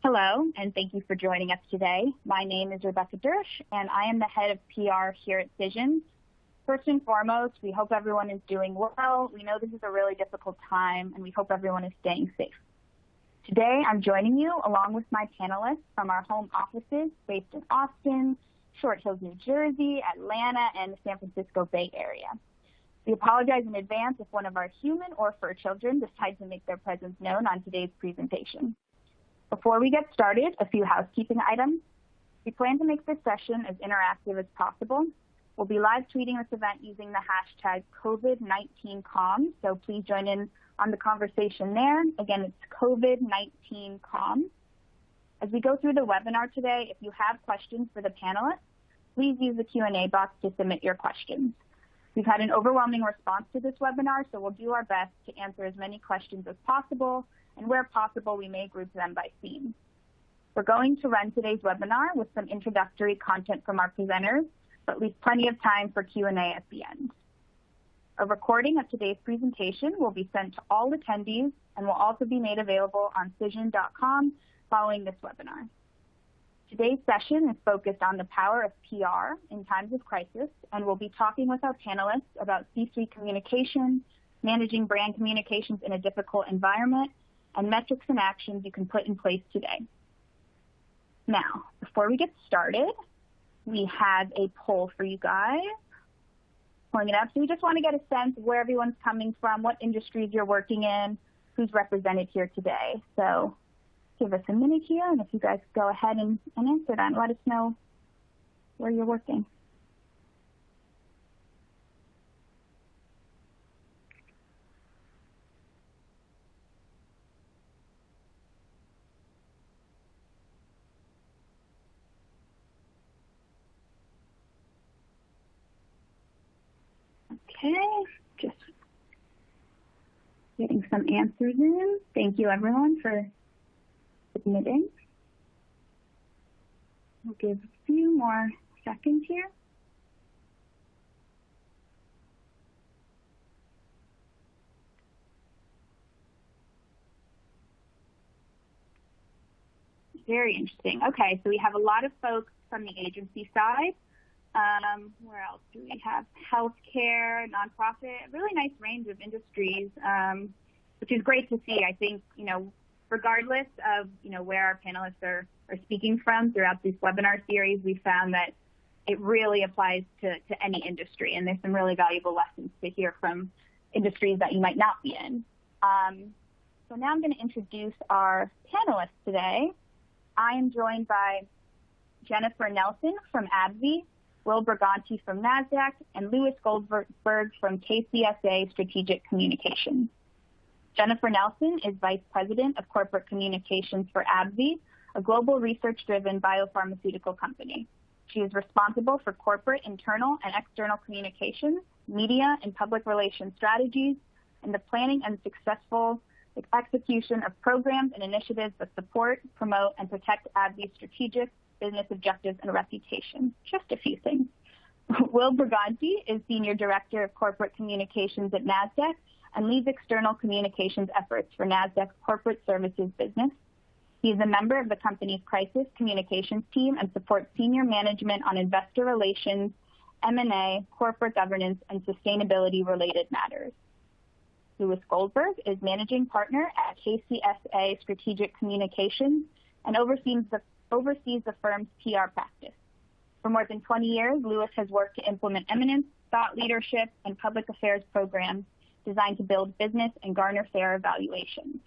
Hello, and thank you for joining us today. My name is Rebecca Dersch, and I am the head of PR here at Cision. First and foremost, we hope everyone is doing well. We know this is a really difficult time, and we hope everyone is staying safe. Today, I'm joining you along with my panelists from our home offices based in Austin, Short Hills, New Jersey, Atlanta, and the San Francisco Bay Area. We apologize in advance if one of our human or fur children decide to make their presence known on today's presentation. Before we get started, a few housekeeping items. We plan to make this session as interactive as possible. We'll be live tweeting this event using the hashtag COVID-19com, so please join in on the conversation there. Again, it's COVID-19com. As we go through the webinar today, if you have questions for the panelists, please use the Q&A box to submit your questions. We've had an overwhelming response to this webinar, so we'll do our best to answer as many questions as possible, and where possible, we may group them by theme. We're going to run today's webinar with some introductory content from our presenters, but leave plenty of time for Q&A at the end. A recording of today's presentation will be sent to all attendees and will also be made available on cision.com following this webinar. Today's session is focused on the power of PR in times of crisis, and we'll be talking with our panelists about C-suite communication, managing brand communications in a difficult environment, and metrics and actions you can put in place today. Now, before we get started, we have a poll for you guys. Pulling it up. So we just want to get a sense of where everyone's coming from, what industries you're working in, who's represented here today. So give us a minute here, and if you guys go ahead and answer that and let us know where you're working. Okay, just getting some answers in. Thank you, everyone, for submitting. We'll give a few more seconds here. Very interesting. Okay, so we have a lot of folks from the agency side. Where else do we have? Healthcare, nonprofit, really nice range of industries, which is great to see. I think, regardless of, where our panelists are speaking from throughout this webinar series, we found that it really applies to any industry, and there's some really valuable lessons to hear from industries that you might not be in. So now I'm going to introduce our panelists today. I am joined by Jennifer Nelson from AbbVie, Wilbur Godsey from NASDAQ, and Louis Goldberg from KCSA Strategic Communications. Jennifer Nelson is Vice President of Corporate Communications for AbbVie, a global research-driven biopharmaceutical company. She is responsible for corporate, internal, and external communications, media, and public relations strategies, and the planning and successful execution of programs and initiatives that support, promote, and protect AbbVie's strategic business objectives and reputation. Just a few things. Wilbur Godsey is Senior Director of Corporate Communications at NASDAQ and leads external communications efforts for NASDAQ's corporate services business. He is a member of the company's crisis communications team and supports senior management on investor relations, M&A, corporate governance, and sustainability-related matters. Louis Goldberg is Managing Partner at KCSA Strategic Communications and oversees the firm's PR practice. For more than 20 years, Louis has worked to implement eminence, thought leadership, and public affairs programs designed to build business and garner fair evaluations.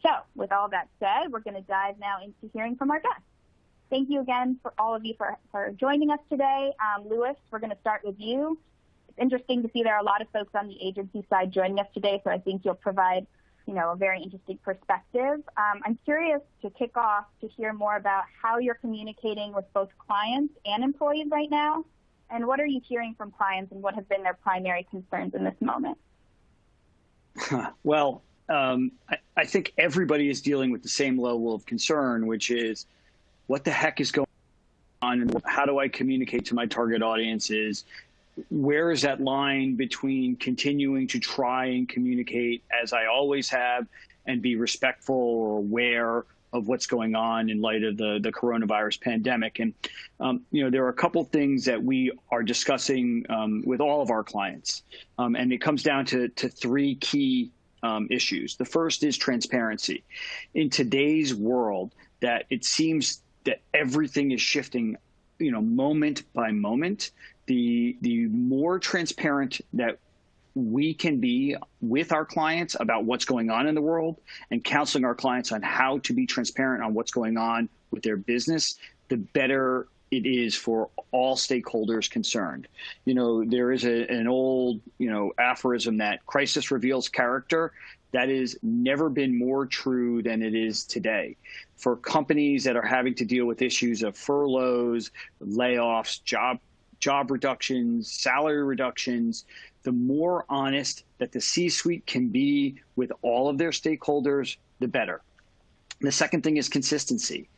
So, with all that said, we're going to dive now into hearing from our guests. Thank you again for all of you for joining us today. Louis, we're going to start with you. It's interesting to see there are a lot of folks on the agency side joining us today, so I think you'll provide a very interesting perspective. I'm curious to kick off to hear more about how you're communicating with both clients and employees right now, and what are you hearing from clients and what have been their primary concerns in this moment? Well, I think everybody is dealing with the same level of concern, which is what the heck is going on and how do I communicate to my target audiences? Where is that line between continuing to try and communicate as I always have and be respectful or aware of what's going on in light of the coronavirus pandemic. And, there are a couple things that we are discussing with all of our clients. And it comes down to three key issues. The first is transparency. In today's world, that it seems that everything is shifting, moment by moment. The more transparent that we can be with our clients about what's going on in the world and counseling our clients on how to be transparent on what's going on with their business, the better it is for all stakeholders concerned. There is an old, aphorism that crisis reveals character. That has never been more true than it is today. For companies that are having to deal with issues of furloughs, layoffs, job reductions, salary reductions, the more honest that the C-suite can be with all of their stakeholders, the better. The second thing is consistency.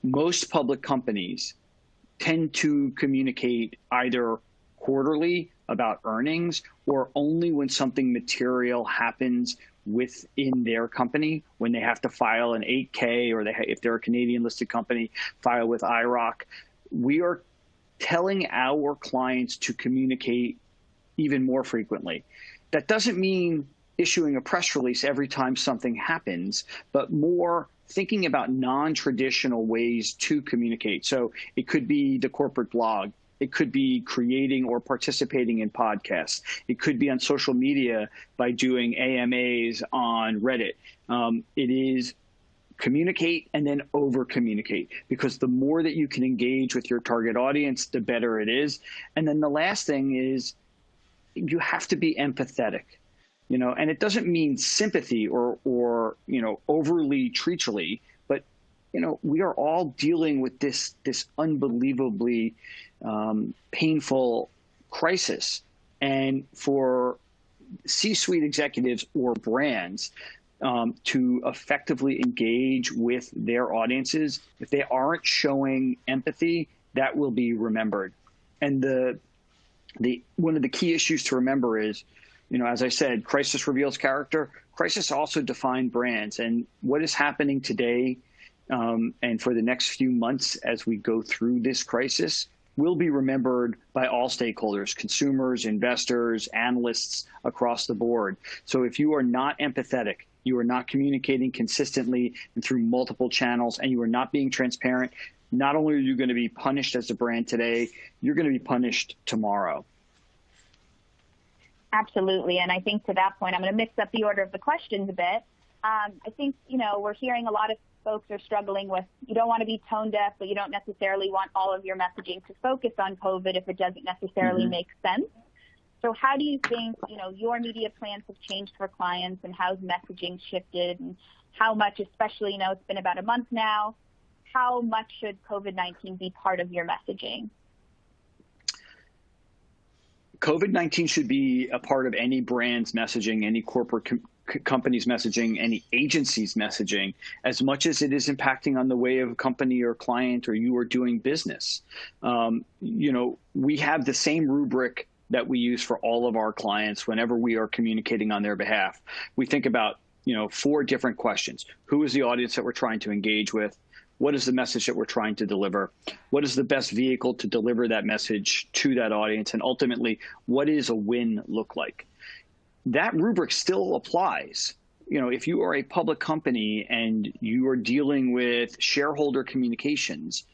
Most public companies tend to communicate either quarterly about earnings or only when something material happens within their company, when they have to file an 8K or if they're a Canadian listed company, file with IROC. We are telling our clients to communicate even more frequently. That doesn't mean issuing a press release every time something happens, but more thinking about non-traditional ways to communicate. So it could be the corporate blog. It could be creating or participating in podcasts. It could be on social media by doing AMAs on Reddit. It is communicate and then over-communicate, because the more that you can engage with your target audience, the better it is. And then the last thing is you have to be empathetic, and it doesn't mean sympathy or overly treachly, but, we are all dealing with this unbelievably painful crisis. And for C-suite executives or brands to effectively engage with their audiences, if they aren't showing empathy, that will be remembered. And one of the key issues to remember is, as I said, crisis reveals character. Crisis also defines brands. And what is happening today and for the next few months as we go through this crisis will be remembered by all stakeholders, consumers, investors, analysts across the board. So if you are not empathetic, you are not communicating consistently and through multiple channels, and you are not being transparent, not only are you going to be punished as a brand today, you're going to be punished tomorrow. Absolutely. And I think to that point, I'm going to mix up the order of the questions a bit. I think, we're hearing a lot of folks are struggling with, you don't want to be tone deaf, but you don't necessarily want all of your messaging to focus on COVID if it doesn't necessarily make sense. So how do you think, your media plans have changed for clients, and how's messaging shifted, and how much, especially, it's been about a month now, how much should COVID-19 be part of your messaging? COVID-19 should be a part of any brand's messaging, any corporate company's messaging, any agency's messaging, as much as it is impacting on the way of a company or client or you are doing business. We have the same rubric that we use for all of our clients whenever we are communicating on their behalf. We think about, 4 different questions. Who is the audience that we're trying to engage with? What is the message that we're trying to deliver? What is the best vehicle to deliver that message to that audience? And ultimately, what does a win look like? That rubric still applies. If you are a public company and you are dealing with shareholder communications,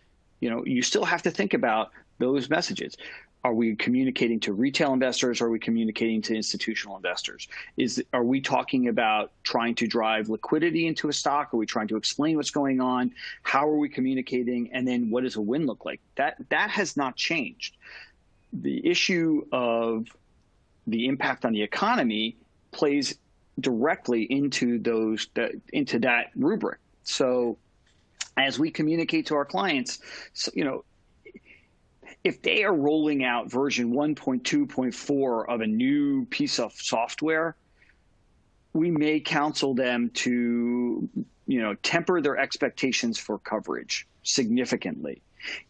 you still have to think about those messages. Are we communicating to retail investors? Are we communicating to institutional investors? Are we talking about trying to drive liquidity into a stock? Are we trying to explain what's going on? How are we communicating? And then what does a win look like? That has not changed. The issue of the impact on the economy plays directly into that rubric. So as we communicate to our clients, if they are rolling out version 1.2.4 of a new piece of software, we may counsel them to, temper their expectations for coverage significantly.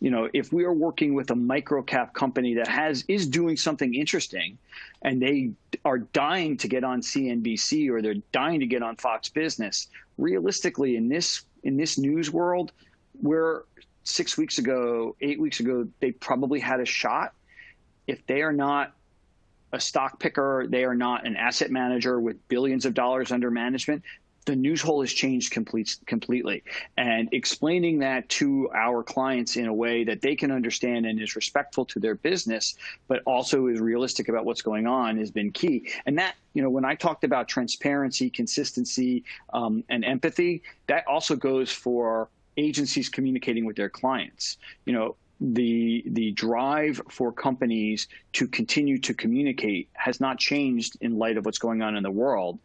If we are working with a micro cap company that is doing something interesting and they are dying to get on CNBC or they're dying to get on Fox Business, realistically in this news world, where 6 weeks ago, 8 weeks ago, they probably had a shot. If they are not a stock picker, they are not an asset manager with billions of dollars under management, the news hole has changed completely. And explaining that to our clients in a way that they can understand and is respectful to their business, but also is realistic about what's going on has been key. And that, when I talked about transparency, consistency, and empathy, that also goes for agencies communicating with their clients. The drive for companies to continue to communicate has not changed in light of what's going on in the world.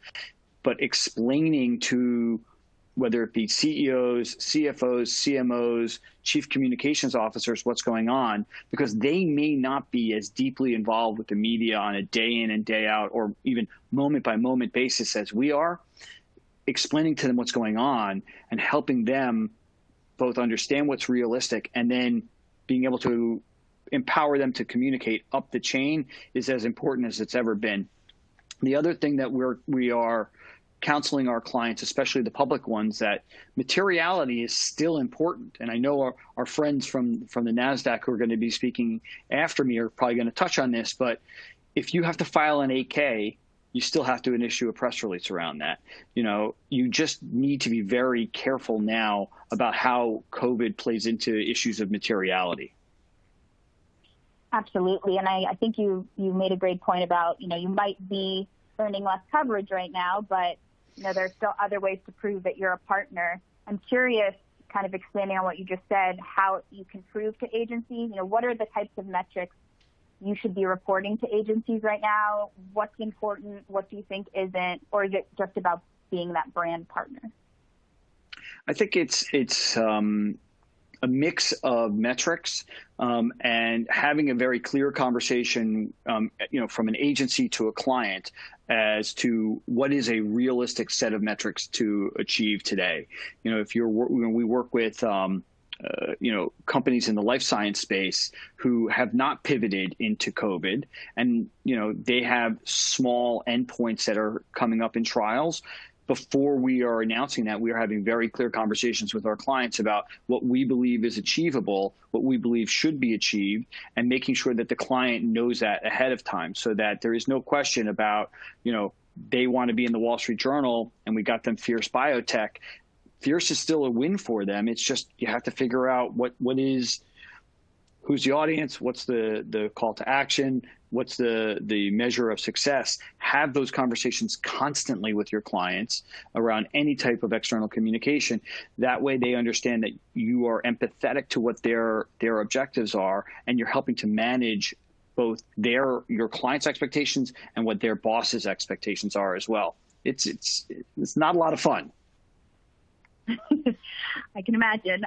But explaining to whether it be CEOs, CFOs, CMOs, chief communications officers what's going on, because they may not be as deeply involved with the media on a day in and day out or even moment by moment basis as we are, explaining to them what's going on and helping them both understand what's realistic and then being able to empower them to communicate up the chain is as important as it's ever been. The other thing that we are counseling our clients, especially the public ones, that materiality is still important. And I know our friends from the NASDAQ who are going to be speaking after me are probably going to touch on this, but if you have to file an 8K, you still have to issue a press release around that. You just need to be very careful now about how COVID plays into issues of materiality. Absolutely. And I think you made a great point about, you might be earning less coverage right now, but there's still other ways to prove that you're a partner. I'm curious, kind of expanding on what you just said, how you can prove to agencies, what are the types of metrics you should be reporting to agencies right now? What's important? What do you think isn't? Or is it just about being that brand partner? I think it's a mix of metrics and having a very clear conversation, from an agency to a client as to what is a realistic set of metrics to achieve today. We work with companies in the life science space who have not pivoted into COVID, and they have small endpoints that are coming up in trials. Before we are announcing that, we are having very clear conversations with our clients about what we believe is achievable, what we believe should be achieved, and making sure that the client knows that ahead of time so that there is no question about, they want to be in the Wall Street Journal and we got them Fierce Biotech. Fierce is still a win for them. It's just you have to figure out who's the audience, what's the call to action, what's the measure of success. Have those conversations constantly with your clients around any type of external communication. That way they understand that you are empathetic to what their objectives are, and you're helping to manage both your clients' expectations and what their boss's expectations are as well. It's not a lot of fun. I can imagine.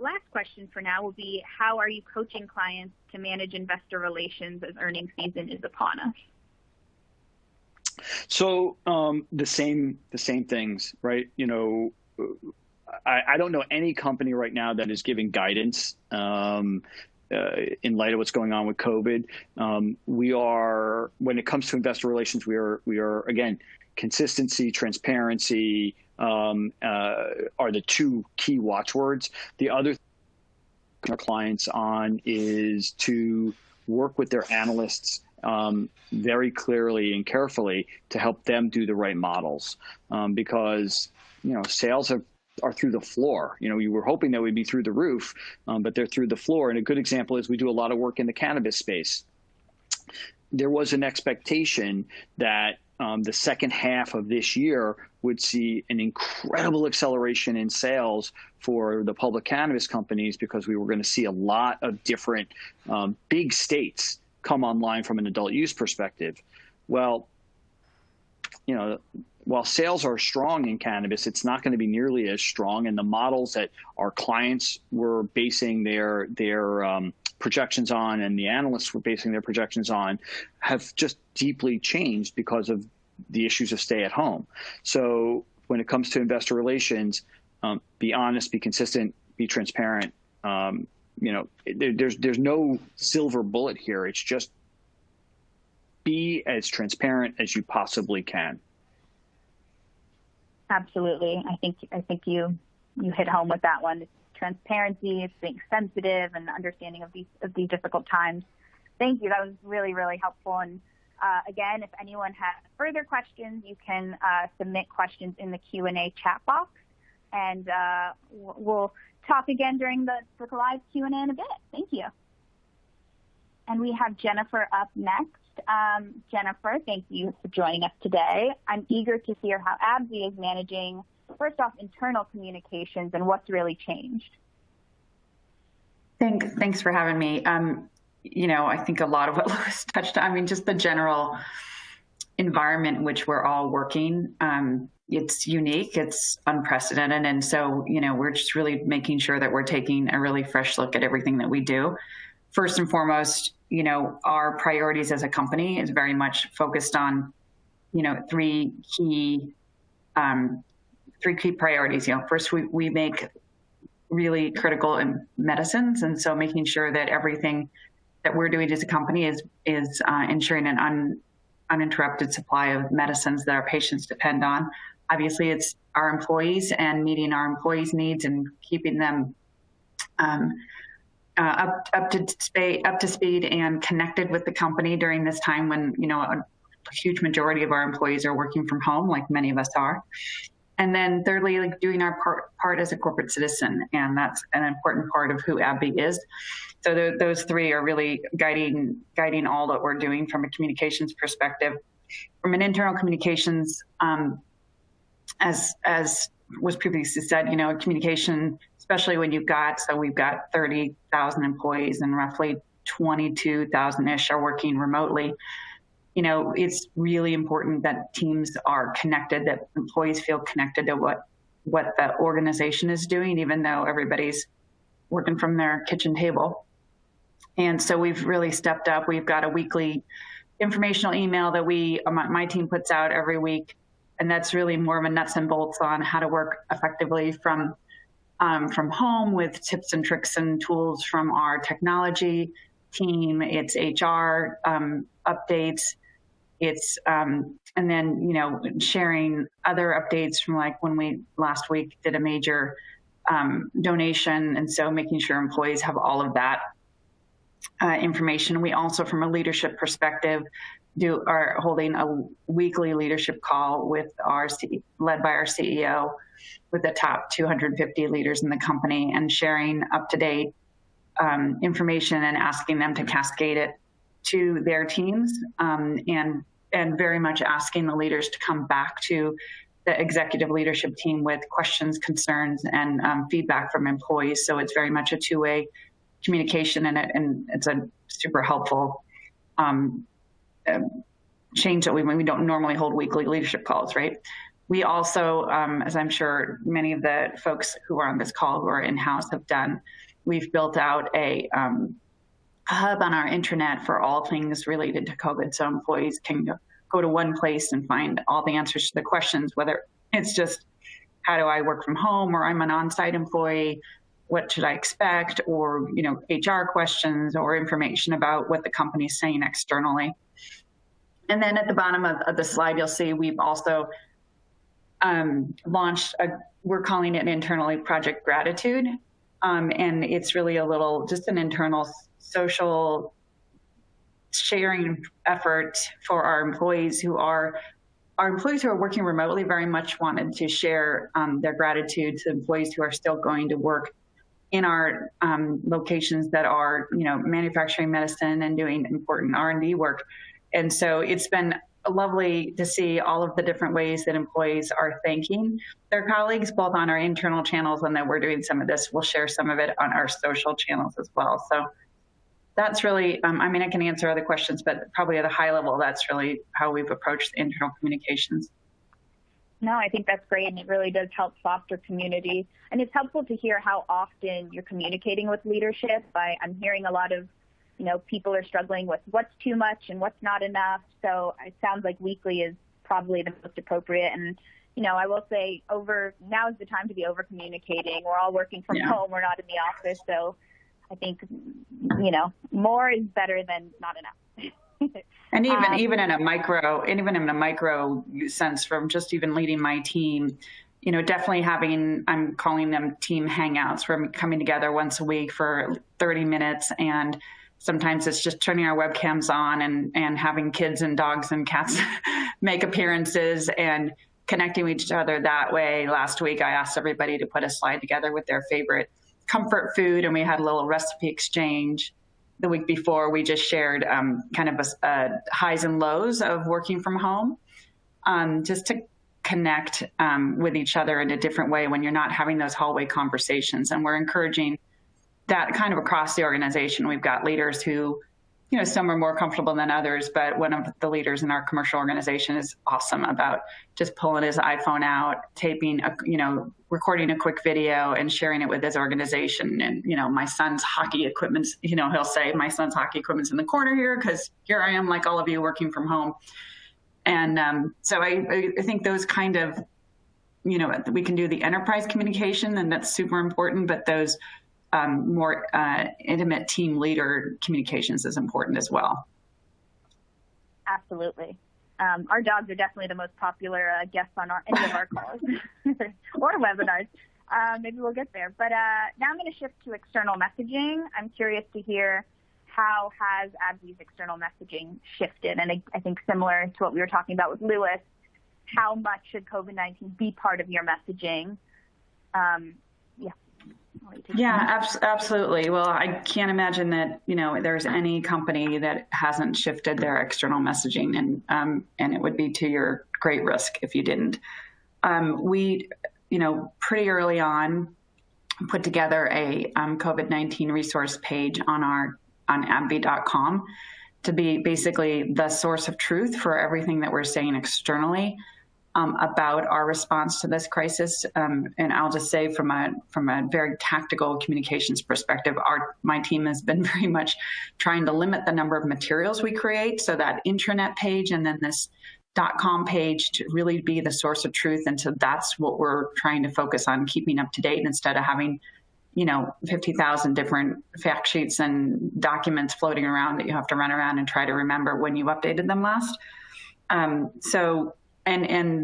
Last question for now will be, how are you coaching clients to manage investor relations as earnings season is upon us? So the same things, right? I don't know any company right now that is giving guidance in light of what's going on with COVID. When it comes to investor relations, we are again, consistency, transparency, are the two key watchwords. The other thing our clients on is to work with their analysts very clearly and carefully to help them do the right models, because sales are through the floor. You were hoping that we'd be through the roof, but they're through the floor. And a good example is we do a lot of work in the cannabis space. There was an expectation that the second half of this year would see an incredible acceleration in sales for the public cannabis companies because we were going to see a lot of different big states come online from an adult use perspective. Well, while sales are strong in cannabis, it's not going to be nearly as strong. And the models that our clients were basing their projections on and the analysts were basing their projections on have just deeply changed because of the issues of stay at home. So when it comes to investor relations, be honest, be consistent, be transparent. There's no silver bullet here. It's just be as transparent as you possibly can. Absolutely. I think you hit home with that one. It's transparency, it's being sensitive and understanding of these difficult times. Thank you. That was really, really helpful. And again, if anyone has further questions, you can submit questions in the Q&A chat box, and we'll talk again during the live Q&A in a bit. Thank you. And we have Jennifer up next. Jennifer, thank you for joining us today. I'm eager to hear how AbbVie is managing, first off, internal communications and what's really changed. Thanks for having me. I think a lot of what Louis touched on, just the general environment in which we're all working, it's unique, it's unprecedented. And so, we're just really making sure that we're taking a really fresh look at everything that we do. First and foremost, our priorities as a company is very much focused on, three key priorities. First, we make really critical medicines. And so making sure that everything that we're doing as a company is ensuring an uninterrupted supply of medicines that our patients depend on. Obviously, it's our employees and meeting our employees' needs and keeping them up to speed and connected with the company during this time when a huge majority of our employees are working from home, like many of us are. And then thirdly, doing our part as a corporate citizen, and that's an important part of who AbbVie is. So those three are really guiding all that we're doing from a communications perspective. From an internal communications, as was previously said, communication, especially when we've got 30,000 employees and roughly 22,000-ish are working remotely. It's really important that teams are connected, that employees feel connected to what the organization is doing, even though everybody's working from their kitchen table. And so we've really stepped up. We've got a weekly informational email that my team puts out every week. And that's really more of a nuts and bolts on how to work effectively from home with tips and tricks and tools from our technology team. It's HR updates. It's and then sharing other updates from like when we last week did a major donation, and so making sure employees have all of that information. We also, from a leadership perspective, are holding a weekly leadership call with led by our CEO, with the top 250 leaders in the company, and sharing up to date information and asking them to cascade it to their teams, and very much asking the leaders to come back to the executive leadership team with questions, concerns, and feedback from employees. So it's very much a two-way communication, and it's a super helpful change that we don't normally hold weekly leadership calls, right? We also, as I'm sure many of the folks who are on this call who are in-house have done, we've built out a hub on our intranet for all things related to COVID. So employees can go to one place and find all the answers to the questions, whether it's just, how do I work from home, or I'm an on-site employee, what should I expect, or, HR questions or information about what the company's saying externally. And then at the bottom of the slide, you'll see we've also launched we're calling it internally Project Gratitude. And it's really just an internal social sharing effort for our employees who are working remotely. Very much wanted to share their gratitude to employees who are still going to work in our locations that are, manufacturing medicine and doing important R&D work. And so it's been lovely to see all of the different ways that employees are thanking their colleagues, both on our internal channels, and then we're doing some of this. We'll share some of it on our social channels as well. So that's really, I can answer other questions, but probably at a high level, that's really how we've approached the internal communications. No, I think that's great, and it really does help foster community. And it's helpful to hear how often you're communicating with leadership. I'm hearing a lot of, people are struggling with what's too much and what's not enough. So it sounds like weekly is probably the most appropriate. And I will say now is the time to be over communicating. We're all working from home. We're not in the office. So I think, more is better than not enough. And even in a micro sense, from just even leading my team, definitely I'm calling them team hangouts. We're coming together once a week for 30 minutes. And sometimes it's just turning our webcams on and having kids and dogs and cats make appearances and connecting with each other that way. Last week, I asked everybody to put a slide together with their favorite comfort food, and we had a little recipe exchange. The week before, we just shared kind of highs and lows of working from home, just to connect with each other in a different way when you're not having those hallway conversations. And we're encouraging that kind of across the organization. We've got leaders who, some are more comfortable than others, but one of the leaders in our commercial organization is awesome about just pulling his iPhone out, taping, recording a quick video and sharing it with his organization. And, my son's hockey equipment's, he'll say, my son's hockey equipment's in the corner here because here I am, like all of you, working from home. And so I think those kind of, we can do the enterprise communication, and that's super important, but those more intimate team leader communications is important as well. Absolutely. Our dogs are definitely the most popular guests on any of our calls or webinars. Maybe we'll get there. But now I'm going to shift to external messaging. I'm curious to hear, how has AbbVie's external messaging shifted? And I think similar to what we were talking about with Lewis, how much should COVID-19 be part of your messaging? Yeah, absolutely. Well, I can't imagine that, there's any company that hasn't shifted their external messaging, and it would be to your great risk if you didn't. We, pretty early on put together a COVID-19 resource page on AbbVie.com to be basically the source of truth for everything that we're saying externally about our response to this crisis. And I'll just say from a very tactical communications perspective, my team has been very much trying to limit the number of materials we create. So that intranet page and then this .com page to really be the source of truth. And so that's what we're trying to focus on, keeping up to date instead of having 50,000 different fact sheets and documents floating around that you have to run around and try to remember when you updated them last. And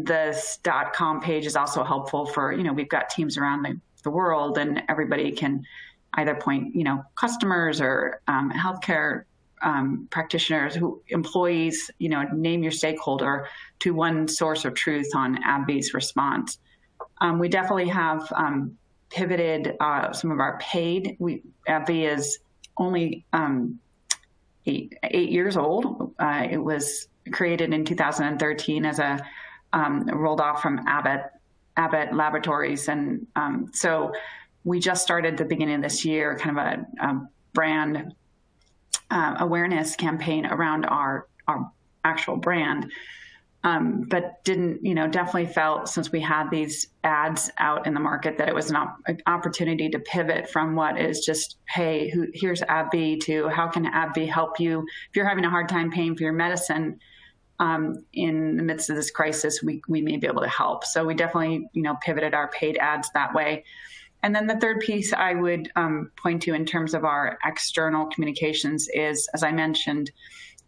this .com page is also helpful for, we've got teams around the world, and everybody can either point, customers or healthcare practitioners, employees, name your stakeholder to one source of truth on AbbVie's response. We definitely have pivoted some of our paid. AbbVie is only 8 years old. It was created in 2013 as rolled off from Abbott Laboratories. And so we just started at the beginning of this year kind of a brand awareness campaign around our actual brand. But didn't, definitely felt, since we had these ads out in the market, that it was an opportunity to pivot from what is just, hey, here's AbbVie, to how can AbbVie help you if you're having a hard time paying for your medicine in the midst of this crisis, we may be able to help. So we definitely, pivoted our paid ads that way. And then the third piece I would point to in terms of our external communications is, as I mentioned,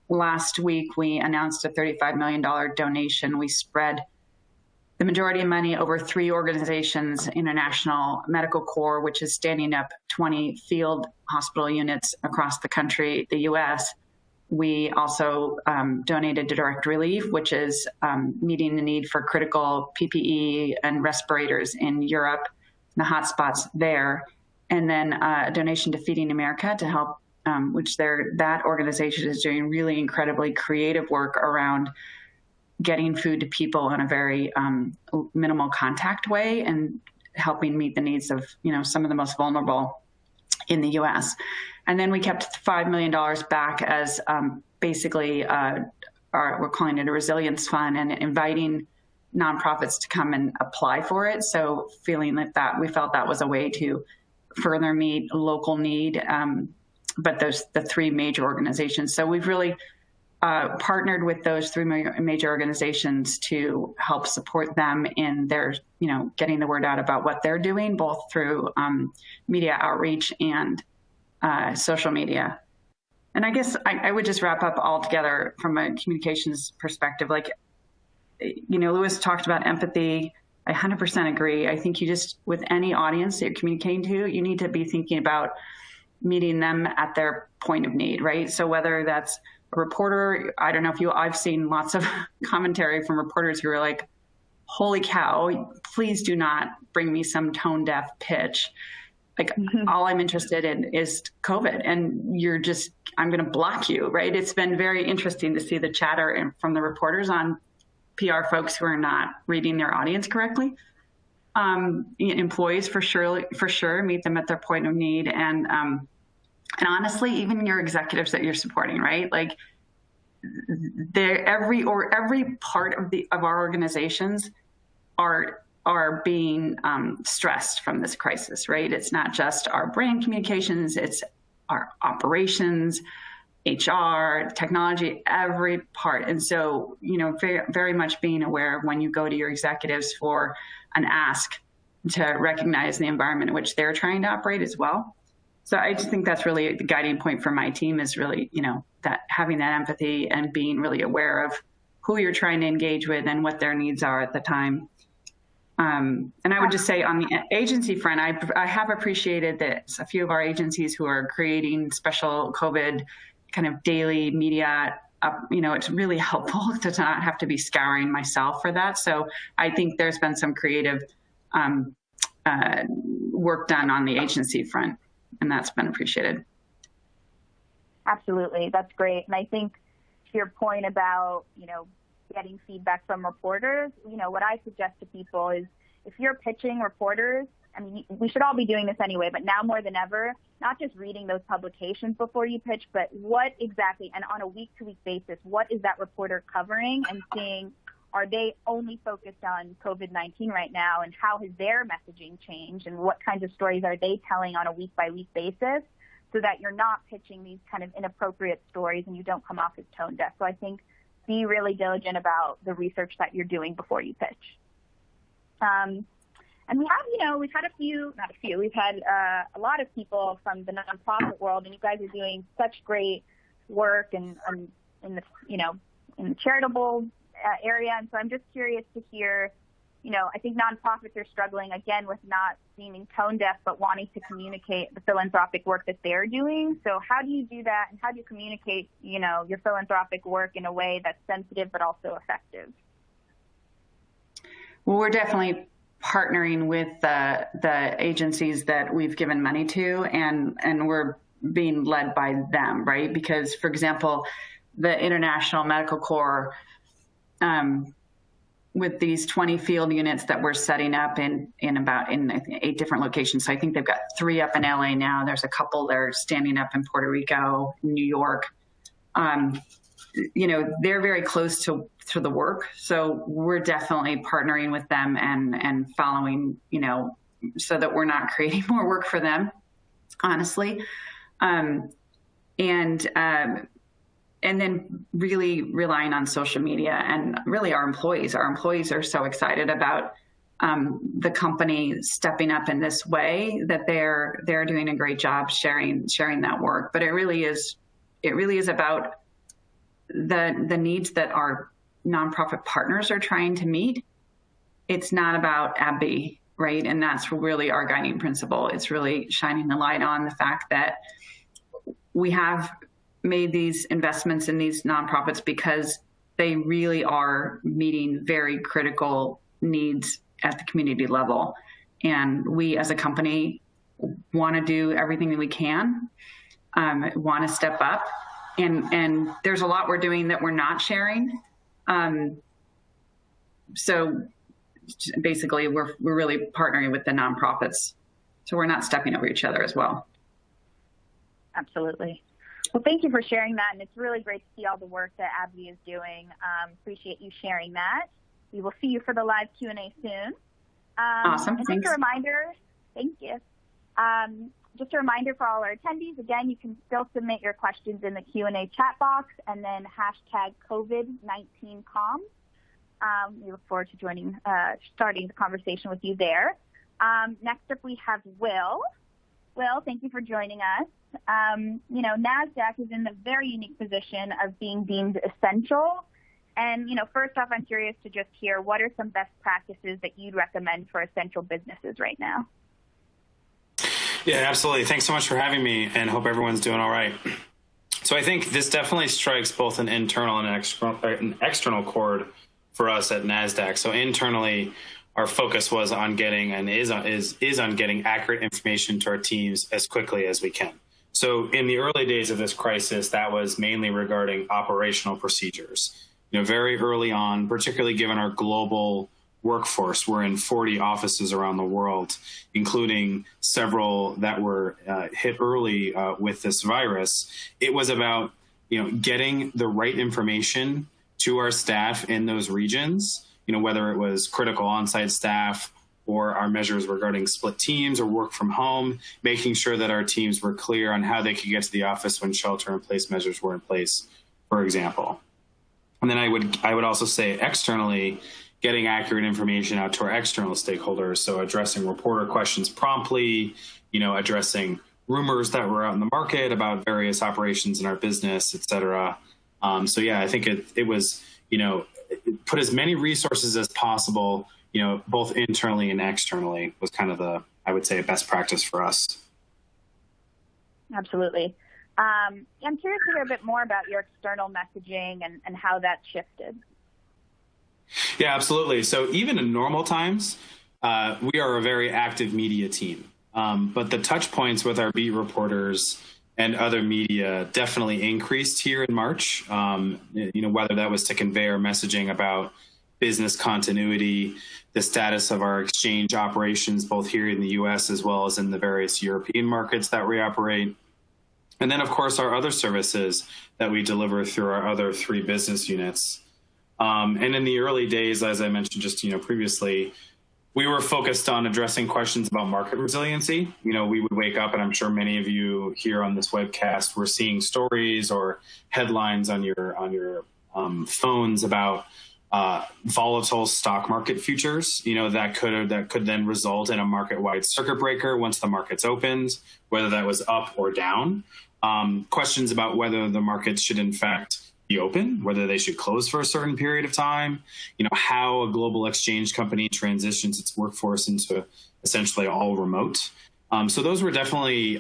last week, we announced a $35 million donation. We spread the majority of money over 3 organizations: International Medical Corps, which is standing up 20 field hospital units across the country, the U.S. We also donated to Direct Relief, which is meeting the need for critical PPE and respirators in Europe, the hotspots there. And then a donation to Feeding America to help that organization is doing really incredibly creative work around getting food to people in a very minimal contact way and helping meet the needs of, some of the most vulnerable in the U.S. And then we kept $5 million back as basically, we're calling it a resilience fund, and inviting nonprofits to come and apply for it. So feeling that we felt that was a way to further meet local need. But the 3 major organizations. So we've really partnered with those three major organizations to help support them in their, getting the word out about what they're doing, both through media outreach and social media. And I guess I would just wrap up all together from a communications perspective. Like, Lewis talked about empathy. I 100% agree. I think you just, with any audience that you're communicating to, you need to be thinking about meeting them at their point of need, right? So whether that's a reporter, I don't know if I've seen lots of commentary from reporters who are like, holy cow, please do not bring me some tone deaf pitch. Like, all I'm interested in is COVID, and I'm going to block you, right? It's been very interesting to see the chatter from the reporters on PR folks who are not reading their audience correctly. Employees for sure meet them at their point of need, and honestly, even your executives that you're supporting, right? Like, every part of our organizations are being stressed from this crisis, right? It's not just our brand communications, it's our operations, HR, technology, every part. And so, very, very much being aware of when you go to your executives for an ask to recognize the environment in which they're trying to operate as well. So I just think that's really the guiding point for my team, is really, that having that empathy and being really aware of who you're trying to engage with and what their needs are at the time. And I would just say, on the agency front, I have appreciated that a few of our agencies who are creating special COVID kind of daily media, it's really helpful to not have to be scouring myself for that. So I think there's been some creative work done on the agency front, and that's been appreciated. Absolutely. That's great. And I think to your point about, getting feedback from reporters, what I suggest to people is, if you're pitching reporters, I mean, we should all be doing this anyway, but now more than ever, not just reading those publications before you pitch, but what exactly, and on a week-to-week basis, what is that reporter covering, and seeing, are they only focused on COVID-19 right now, and how has their messaging changed, and what kinds of stories are they telling on a week-by-week basis, so that you're not pitching these kind of inappropriate stories and you don't come off as tone deaf. So I think be really diligent about the research that you're doing before you pitch. And we have, we've had we've had a lot of people from the nonprofit world, and you guys are doing such great work in the, in the charitable area. And so I'm just curious to hear, I think nonprofits are struggling again with not seeming tone deaf, but wanting to communicate the philanthropic work that they're doing. So how do you do that, and how do you communicate, your philanthropic work in a way that's sensitive but also effective? Well, we're definitely partnering with the agencies that we've given money to, and we're being led by them, right? Because, for example, the International Medical Corps, with these 20 field units that we're setting up in I think 8 different locations. So I think they've got 3 up in LA now. There's a couple that are standing up in Puerto Rico, New York. They're very close to the work. So we're definitely partnering with them and following, so that we're not creating more work for them, honestly. And then really relying on social media, and really our employees. Our employees are so excited about the company stepping up in this way, that they're doing a great job sharing that work. But it really is about the needs that our nonprofit partners are trying to meet. It's not about AbbVie, right? And that's really our guiding principle. It's really shining the light on the fact that we have made these investments in these nonprofits because they really are meeting very critical needs at the community level. And we as a company want to do everything that we can, want to step up. And there's a lot we're doing that we're not sharing. So basically we're really partnering with the nonprofits. So we're not stepping over each other as well. Absolutely. Well, thank you for sharing that, and it's really great to see all the work that AbbVie is doing. Appreciate you sharing that. We will see you for the live Q&A soon. Awesome. And Thanks. just a reminder, thank you. just a reminder for all our attendees, again, you can still submit your questions in the Q&A chat box and then hashtag COVID-19com. We look forward to starting the conversation with you there. Next up, we have Will. Will, thank you for joining us. NASDAQ is in the very unique position of being deemed essential. And, first off, I'm curious to just hear what are some best practices that you'd recommend for essential businesses right now? Yeah, absolutely. Thanks so much for having me, and hope everyone's doing all right. So I think this definitely strikes both an internal and an external chord for us at NASDAQ. So internally, our focus was on getting and is on getting accurate information to our teams as quickly as we can. So in the early days of this crisis, that was mainly regarding operational procedures. Very early on, particularly given our global workforce, we're in 40 offices around the world, including several that were hit early with this virus. It was about getting the right information to our staff in those regions, whether it was critical on-site staff or our measures regarding split teams or work from home, making sure that our teams were clear on how they could get to the office when shelter-in-place measures were in place, for example. And then I would also say externally, getting accurate information out to our external stakeholders. So addressing reporter questions promptly, addressing rumors that were out in the market about various operations in our business, et cetera. I think it was, put as many resources as possible, both internally and externally was kind of I would say, best practice for us. Absolutely. I'm curious to hear a bit more about your external messaging and how that shifted. Yeah, absolutely. So even in normal times, we are a very active media team. But the touch points with our beat reporters and other media definitely increased here in March, whether that was to convey our messaging about business continuity, the status of our exchange operations, both here in the U.S. as well as in the various European markets that we operate. And then, of course, our other services that we deliver through our other 3 business units. And in the early days, as I mentioned just previously, we were focused on addressing questions about market resiliency. We would wake up, and I'm sure many of you here on this webcast were seeing stories or headlines on your phones about volatile stock market futures. That could then result in a market-wide circuit breaker once the markets opened, whether that was up or down. Questions about whether the markets should in fact be open, whether they should close for a certain period of time, how a global exchange company transitions its workforce into essentially all remote. So those were definitely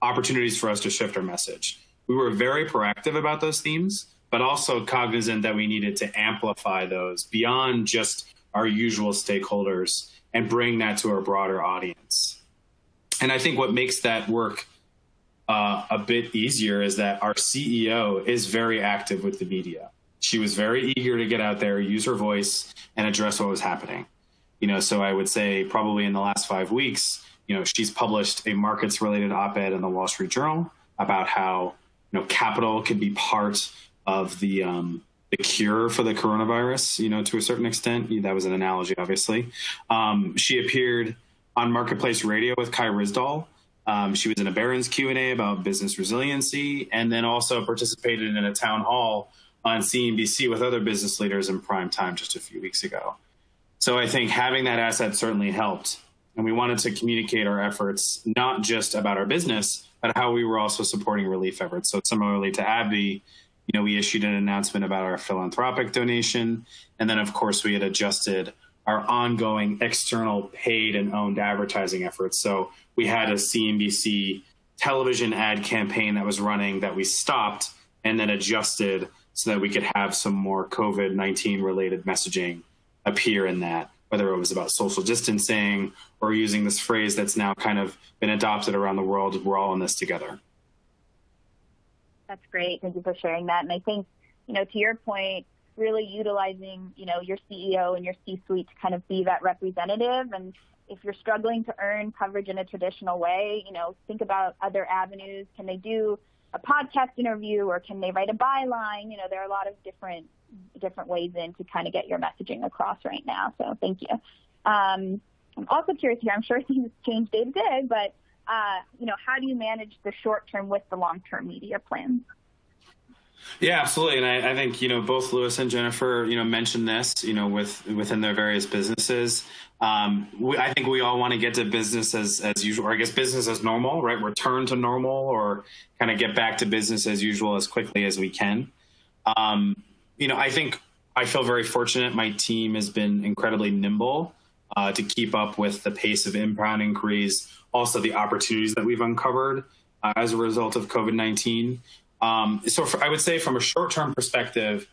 opportunities for us to shift our message. We were very proactive about those themes, but also cognizant that we needed to amplify those beyond just our usual stakeholders and bring that to our broader audience. And I think what makes that work a bit easier is that our CEO is very active with the media. She was very eager to get out there, use her voice, and address what was happening. So I would say probably in the last 5 weeks, she's published a markets-related op-ed in the Wall Street Journal about how capital could be part of the cure for the coronavirus. To a certain extent, that was an analogy, obviously. She appeared on Marketplace Radio with Kai Ryssdal. She was in a Barron's Q&A about business resiliency, and then also participated in a town hall on CNBC with other business leaders in prime time just a few weeks ago. So I think having that asset certainly helped. And we wanted to communicate our efforts, not just about our business, but how we were also supporting relief efforts. So similarly to AbbVie, we issued an announcement about our philanthropic donation. And then, of course, we had adjusted our ongoing external paid and owned advertising efforts. So we had a CNBC television ad campaign that was running that we stopped and then adjusted so that we could have some more COVID-19 related messaging appear in that, whether it was about social distancing or using this phrase that's now kind of been adopted around the world, we're all in this together. That's great. Thank you for sharing that. And I think, to your point, really utilizing, your CEO and your C-suite to kind of be that representative. And if you're struggling to earn coverage in a traditional way, think about other avenues. Can they do a podcast interview, or can they write a byline? There are a lot of different ways in to kind of get your messaging across right now. So thank you. I'm also curious here. I'm sure things change day to day, but how do you manage the short-term with the long-term media plans? Yeah, absolutely. And I think, both Lewis and Jennifer, mentioned this, within their various businesses. I think we all want to get to business as usual, or I guess business as normal, right? Return to normal, or kind of get back to business as usual as quickly as we can. I think I feel very fortunate. My team has been incredibly nimble to keep up with the pace of inbound inquiries, also the opportunities that we've uncovered as a result of COVID-19. I would say from a short-term perspective,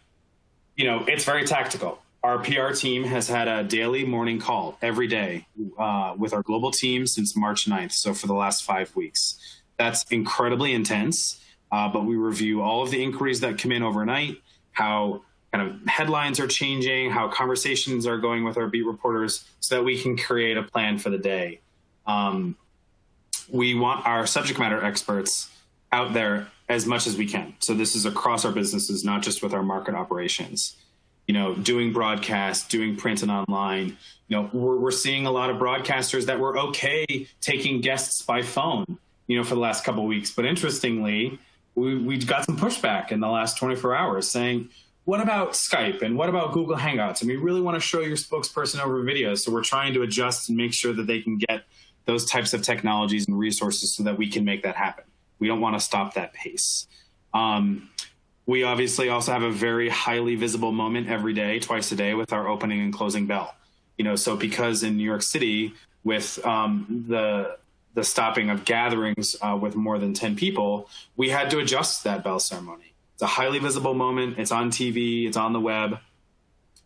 it's very tactical. Our PR team has had a daily morning call every day with our global team since March 9th. So for the last 5 weeks, that's incredibly intense. But we review all of the inquiries that come in overnight, how kind of headlines are changing, how conversations are going with our beat reporters, so that we can create a plan for the day. We want our subject matter experts out there as much as we can. So this is across our businesses, not just with our market operations. Doing broadcast, doing print and online. We're seeing a lot of broadcasters that were okay taking guests by phone, for the last couple of weeks. But interestingly, we got some pushback in the last 24 hours saying, what about Skype and what about Google Hangouts? And we really want to show your spokesperson over video. So we're trying to adjust and make sure that they can get those types of technologies and resources so that we can make that happen. We don't want to stop that pace. We obviously also have a very highly visible moment every day, twice a day, with our opening and closing bell. So because in New York City, with the stopping of gatherings with more than 10 people, we had to adjust that bell ceremony. It's a highly visible moment. It's on TV. It's on the web.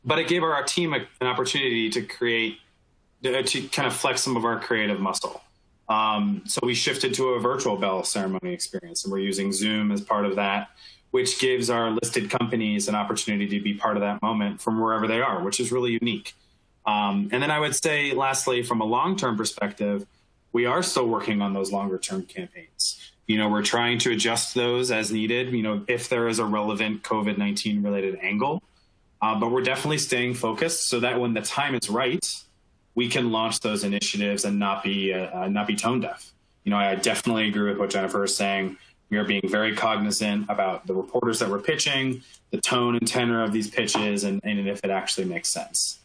But it gave our team an opportunity to kind of flex some of our creative muscle. So we shifted to a virtual bell ceremony experience, and we're using Zoom as part of that, which gives our listed companies an opportunity to be part of that moment from wherever they are, which is really unique. And then I would say, lastly, from a long-term perspective, we are still working on those longer-term campaigns. We're trying to adjust those as needed, if there is a relevant COVID-19 related angle. But we're definitely staying focused so that when the time is right, we can launch those initiatives and not be tone deaf. I definitely agree with what Jennifer is saying. We are being very cognizant about the reporters that we're pitching, the tone and tenor of these pitches, and if it actually makes sense.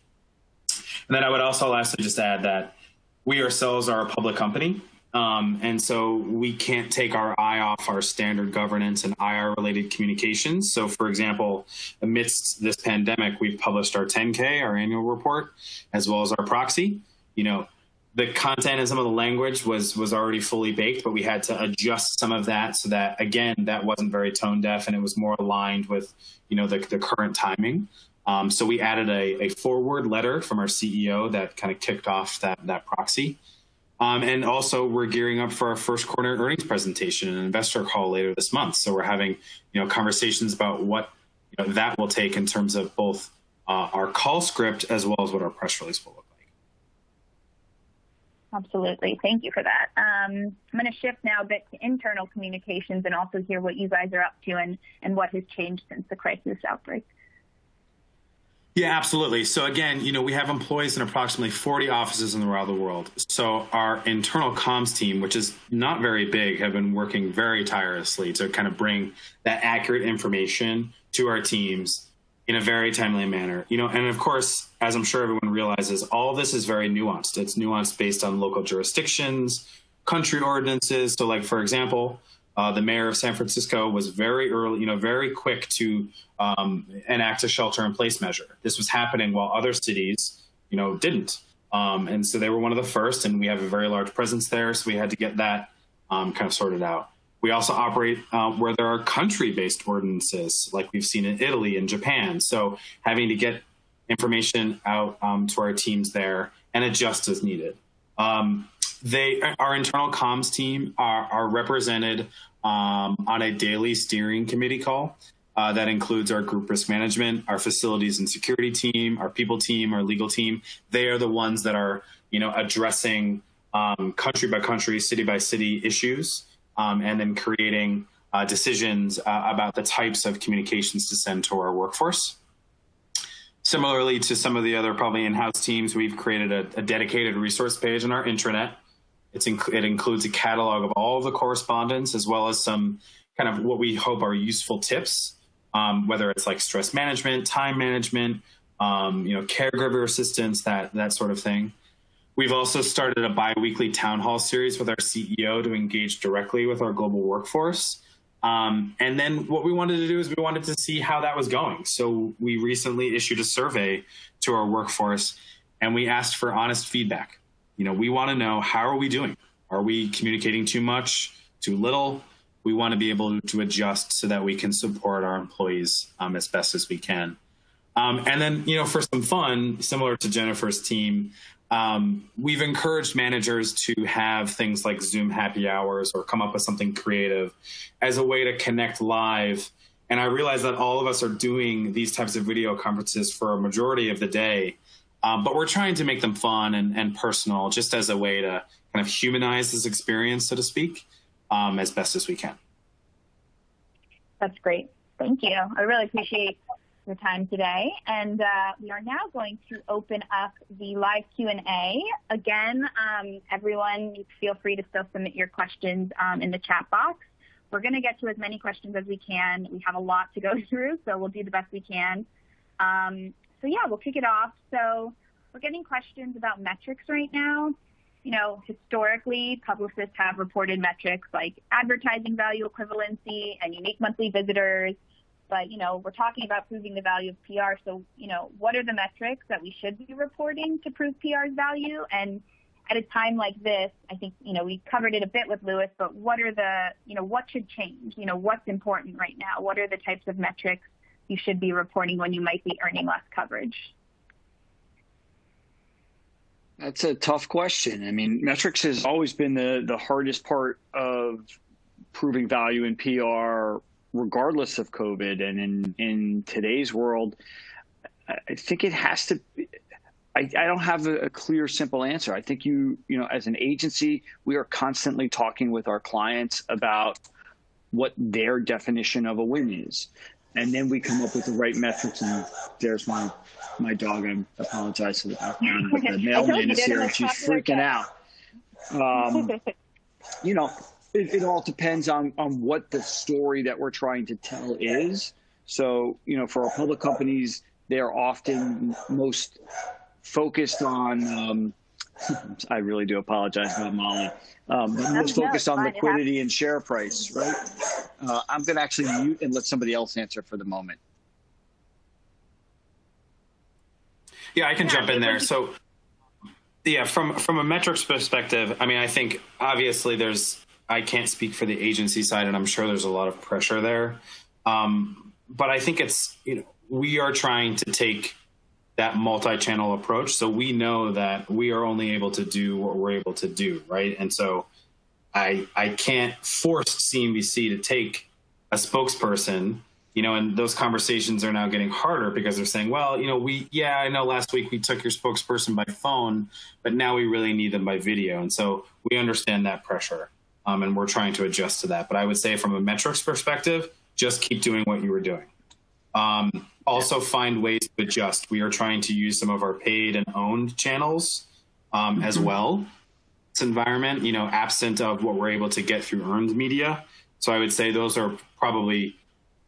And then I would also lastly just add that we ourselves are a public company. And so we can't take our eye off our standard governance and IR-related communications. So, for example, amidst this pandemic, we've published our 10K, our annual report, as well as our proxy. The content and some of the language was already fully baked, but we had to adjust some of that so that, again, that wasn't very tone deaf and it was more aligned with, the current timing. So we added a forward letter from our CEO that kind of kicked off that proxy. And also we're gearing up for our first quarter earnings presentation and investor call later this month. So we're having, conversations about what that will take in terms of both our call script as well as what our press release will look like. Absolutely. Thank you for that. I'm going to shift now a bit to internal communications and also hear what you guys are up to and what has changed since the crisis outbreak. Yeah, absolutely. So again, we have employees in approximately 40 offices around the world. So our internal comms team, which is not very big, have been working very tirelessly to kind of bring that accurate information to our teams in a very timely manner. And of course, as I'm sure everyone realizes, all of this is very nuanced. It's nuanced based on local jurisdictions, country ordinances. So like, for example, the mayor of San Francisco was very early, very quick to enact a shelter-in-place measure. This was happening while other cities, didn't. And so they were one of the first, and we have a very large presence there, so we had to get that kind of sorted out. We also operate where there are country-based ordinances, like we've seen in Italy and Japan. So having to get information out to our teams there and adjust as needed. Our internal comms team are represented on a daily steering committee call that includes our group risk management, our facilities and security team, our people team, our legal team. They are the ones that are, addressing country by country, city by city issues, and then creating decisions about the types of communications to send to our workforce. Similarly to some of the other probably in-house teams, we've created a dedicated resource page on our intranet. It includes a catalog of all of the correspondence, as well as some kind of what we hope are useful tips, whether it's like stress management, time management, caregiver assistance, that sort of thing. We've also started a bi-weekly town hall series with our CEO to engage directly with our global workforce. And then what we wanted to do is we wanted to see how that was going. So we recently issued a survey to our workforce, and we asked for honest feedback. We want to know, how are we doing? Are we communicating too much, too little? We want to be able to adjust so that we can support our employees as best as we can. And then, for some fun, similar to Jennifer's team, we've encouraged managers to have things like Zoom happy hours or come up with something creative as a way to connect live. And I realize that all of us are doing these types of video conferences for a majority of the day, but we're trying to make them fun and personal, just as a way to kind of humanize this experience, so to speak, as best as we can. That's great. Thank you. I really appreciate your time today. And we are now going to open up the live Q&A. Again, everyone, feel free to still submit your questions in the chat box. We're going to get to as many questions as we can. We have a lot to go through, so we'll do the best we can. So yeah, we'll kick it off. So we're getting questions about metrics right now. Historically, publicists have reported metrics like advertising value equivalency and unique monthly visitors. But, we're talking about proving the value of PR. So, what are the metrics that we should be reporting to prove PR's value? And at a time like this, I think, we covered it a bit with Lewis, but what are the, what should change? What's important right now? What are the types of metrics you should be reporting when you might be earning less coverage? That's a tough question. I mean, metrics has always been the hardest part of proving value in PR, regardless of COVID. And in today's world, I think it has to be, I don't have a clear, simple answer. I think as an agency, we are constantly talking with our clients about what their definition of a win is. And then we come up with the right metrics. And there's my dog. I apologize for the background, but the mailman is here and she's freaking out. It all depends on what the story that we're trying to tell is. So, for our public companies, they're often most focused on, I really do apologize about Molly, but most focused on liquidity and share price, right? I'm going to actually mute and let somebody else answer for the moment. Yeah, I can jump in there. So, yeah, from a metrics perspective, I mean, I think obviously I can't speak for the agency side, and I'm sure there's a lot of pressure there. But I think it's, we are trying to take that multi-channel approach. So we know that we are only able to do what we're able to do, right? And so I can't force CNBC to take a spokesperson, and those conversations are now getting harder because they're saying, well, I know last week we took your spokesperson by phone, but now we really need them by video. And so we understand that pressure, and we're trying to adjust to that. But I would say from a metrics perspective, just keep doing what you were doing. Also find ways to adjust. We are trying to use some of our paid and owned channels as well. This environment, absent of what we're able to get through earned media. So I would say those are probably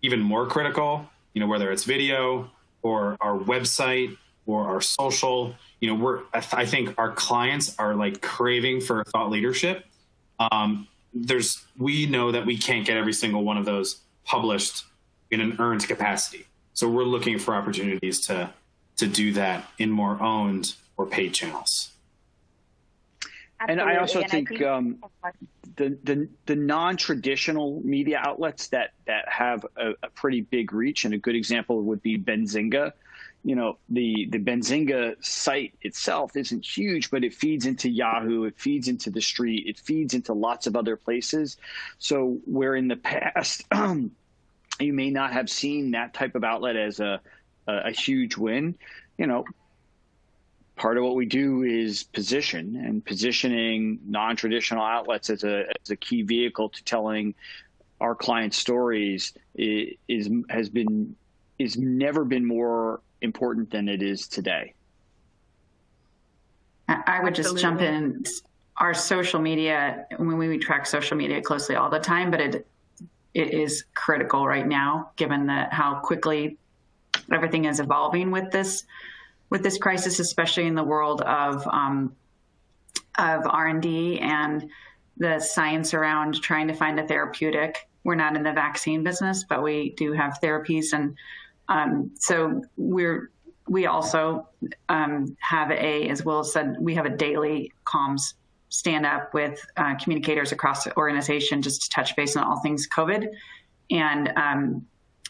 even more critical, whether it's video or our website or our social. I think our clients are like craving for thought leadership. We know that we can't get every single one of those published in an earned capacity. So we're looking for opportunities to do that in more owned or paid channels. Absolutely. And I also think the non-traditional media outlets that have a pretty big reach, and a good example would be Benzinga. The Benzinga site itself isn't huge, but it feeds into Yahoo, it feeds into The Street, it feeds into lots of other places. So where in the past you may not have seen that type of outlet as a huge win, part of what we do is positioning non-traditional outlets as a key vehicle to telling our clients' stories is never been more important than it is today. I would just jump in our social media, when we track social media closely all the time, but it is critical right now, given how quickly everything is evolving with this crisis, especially in the world of R&D and the science around trying to find a therapeutic. We're not in the vaccine business, but we do have therapies, and so we also have as Will said, we have a daily comms stand up with communicators across the organization just to touch base on all things COVID. And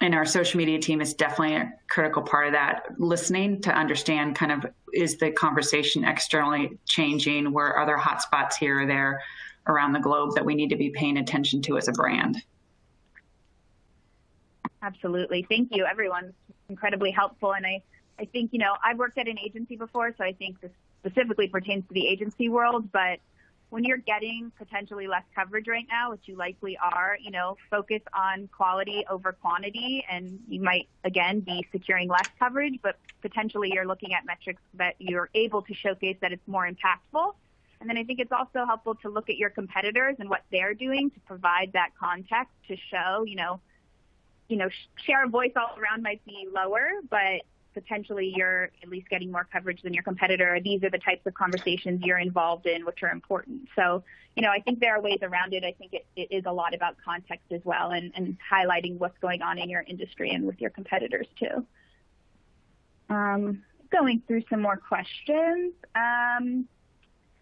our social media team is definitely a critical part of that, listening to understand kind of, is the conversation externally changing? Where are there hotspots here or there around the globe that we need to be paying attention to as a brand? Absolutely. Thank you, everyone. Incredibly helpful. And I think, I've worked at an agency before, so I think this specifically pertains to the agency world, but when you're getting potentially less coverage right now, which you likely are, focus on quality over quantity, and you might, again, be securing less coverage, but potentially you're looking at metrics that you're able to showcase that it's more impactful. And then I think it's also helpful to look at your competitors and what they're doing to provide that context to show, share of voice all around might be lower, but potentially you're at least getting more coverage than your competitor. These are the types of conversations you're involved in, which are important. So, I think there are ways around it. I think it is a lot about context as well, and highlighting what's going on in your industry and with your competitors too. Going through some more questions.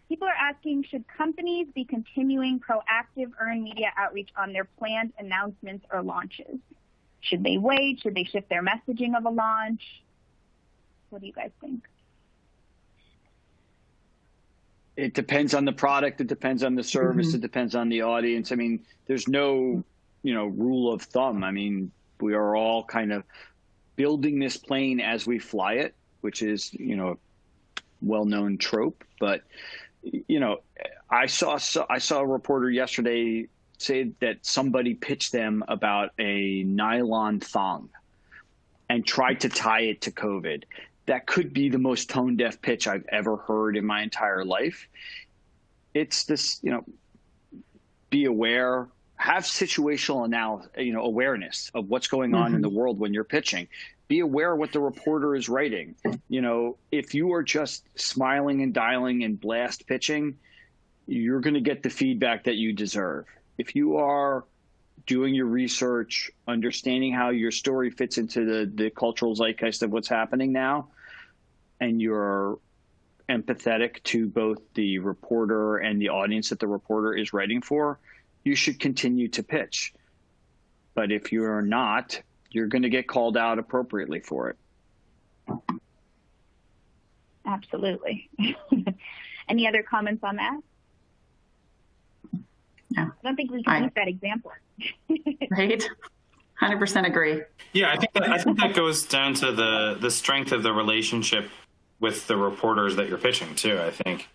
People are asking, should companies be continuing proactive earned media outreach on their planned announcements or launches? Should they wait? Should they shift their messaging of a launch? What do you guys think? It depends on the product. It depends on the service. Mm-hmm. It depends on the audience. I mean, there's no, rule of thumb. I mean, we are all kind of building this plane as we fly it, which is, a well-known trope. But, I saw a reporter yesterday say that somebody pitched them about a nylon thong and tried to tie it to COVID. That could be the most tone-deaf pitch I've ever heard in my entire life. It's this, be aware, have situational awareness of what's going on in the world when you're pitching. Be aware of what the reporter is writing. If you are just smiling and dialing and blast pitching, you're going to get the feedback that you deserve. If you are doing your research, understanding how your story fits into the cultural zeitgeist of what's happening now, and you're empathetic to both the reporter and the audience that the reporter is writing for, you should continue to pitch. But if you're not, you're going to get called out appropriately for it. Absolutely. Any other comments on that? No. I don't think we can use that example. Right. 100% agree. Yeah, I think that goes down to the strength of the relationship with the reporters that you're pitching too. I think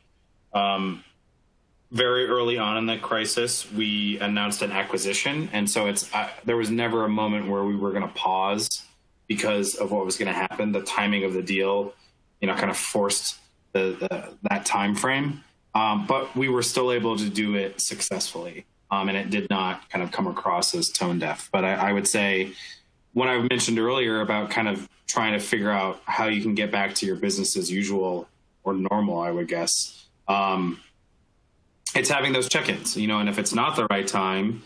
very early on in the crisis, we announced an acquisition, and so there was never a moment where we were going to pause because of what was going to happen. The timing of the deal, kind of forced that time frame. But we were still able to do it successfully, and it did not kind of come across as tone deaf. But I would say, when I mentioned earlier about kind of trying to figure out how you can get back to your business as usual or normal, I would guess, it's having those check-ins, and if it's not the right time,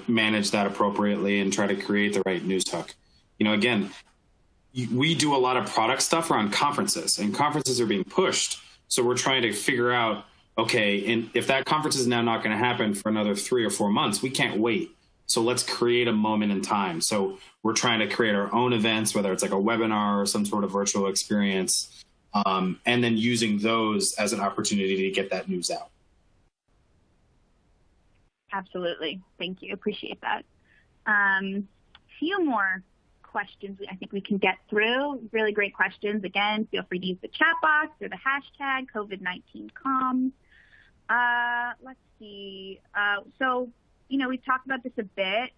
manage that appropriately and try to create the right news hook. Again, we do a lot of product stuff around conferences, and conferences are being pushed. So we're trying to figure out, okay, and if that conference is now not going to happen for another 3 or 4 months, we can't wait. So let's create a moment in time. So we're trying to create our own events, whether it's like a webinar or some sort of virtual experience, and then using those as an opportunity to get that news out. Absolutely. Thank you. Appreciate that. Few more questions I think we can get through. Really great questions. Again, feel free to use the chat box or the hashtag COVID-19 comms. Let's see. So, we've talked about this a bit,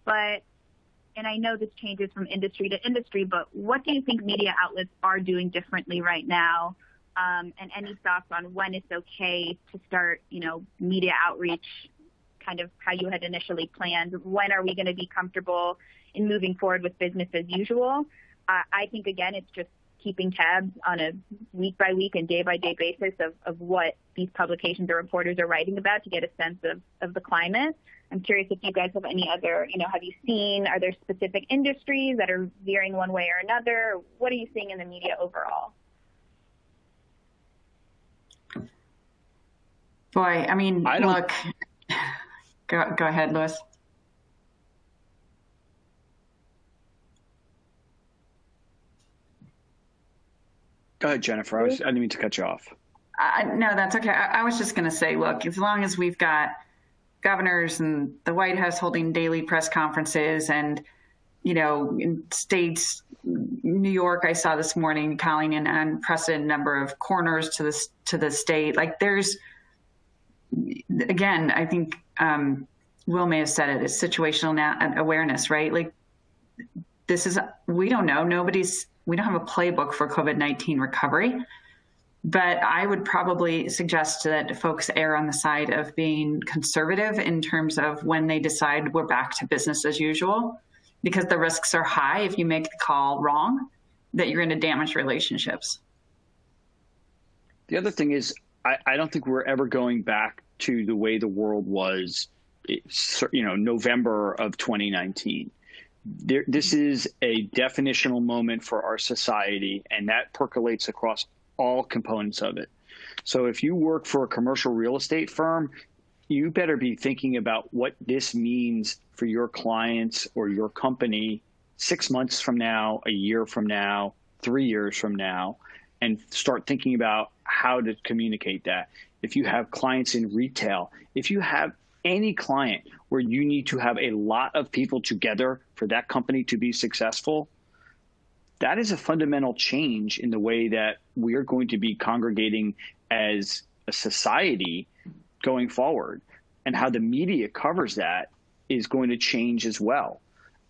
and I know this changes from industry to industry, but what do you think media outlets are doing differently right now and any thoughts on when it's okay to start, media outreach, kind of how you had initially planned. When are we going to be comfortable in moving forward with business as usual? I think, again, it's just keeping tabs on a week-by-week and day-by-day basis of what these publications or reporters are writing about to get a sense of the climate. I'm curious if you guys have any other, have you seen, are there specific industries that are veering one way or another? What are you seeing in the media overall? Boy, I mean, look, go ahead, Louis. Go ahead, Jennifer. I didn't mean to cut you off. No, that's okay. I was just going to say, look, as long as we've got governors and the White House holding daily press conferences and, in states, New York, I saw this morning calling an unprecedented number of coroners to the state. Like there's, again, I think Will may have said it, is situational awareness, right? Like we don't know. We don't have a playbook for COVID-19 recovery, but I would probably suggest that folks err on the side of being conservative in terms of when they decide we're back to business as usual, because the risks are high if you make the call wrong, that you're going to damage relationships. The other thing is, I don't think we're ever going back to the way the world was, November of 2019. This is a definitional moment for our society, and that percolates across all components of it. So if you work for a commercial real estate firm, you better be thinking about what this means for your clients or your company 6 months from now, a year from now, 3 years from now, and start thinking about how to communicate that. If you have clients in retail, if you have any client where you need to have a lot of people together for that company to be successful, that is a fundamental change in the way that we're going to be congregating as a society going forward. And how the media covers that is going to change as well.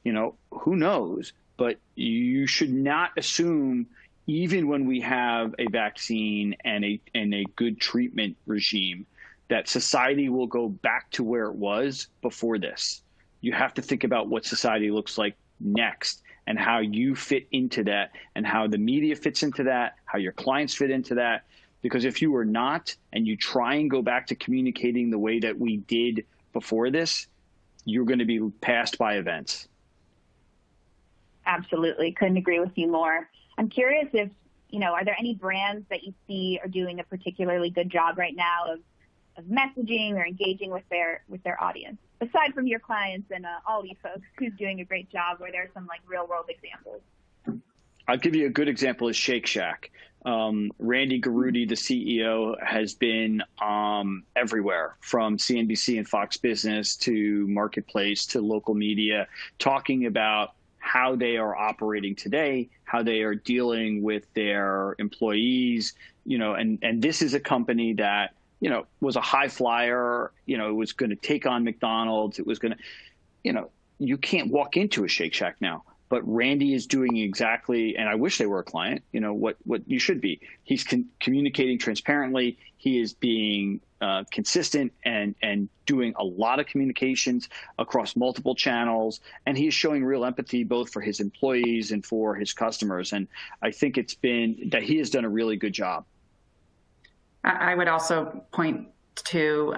Who knows? But you should not assume, even when we have a vaccine and a good treatment regime, that society will go back to where it was before this. You have to think about what society looks like next and how you fit into that and how the media fits into that, how your clients fit into that. Because if you are not, and you try and go back to communicating the way that we did before this, you're going to be passed by events. Absolutely. Couldn't agree with you more. I'm curious if, are there any brands that you see are doing a particularly good job right now of messaging or engaging with their audience, aside from your clients and all you folks, who's doing a great job, where there's some real world examples? I'll give you a good example is Shake Shack. Randy Garutti, the CEO, has been everywhere, from CNBC and Fox Business to Marketplace to local media, talking about how they are operating today, how they are dealing with their employees, and this is a company that, was a high flyer, it was going to take on McDonald's. It was going to, you can't walk into a Shake Shack now. But Randy is doing exactly, and I wish they were a client, what you should be. He's communicating transparently. He is being consistent and doing a lot of communications across multiple channels. And he is showing real empathy both for his employees and for his customers. And I think it's been that he has done a really good job. I would also point to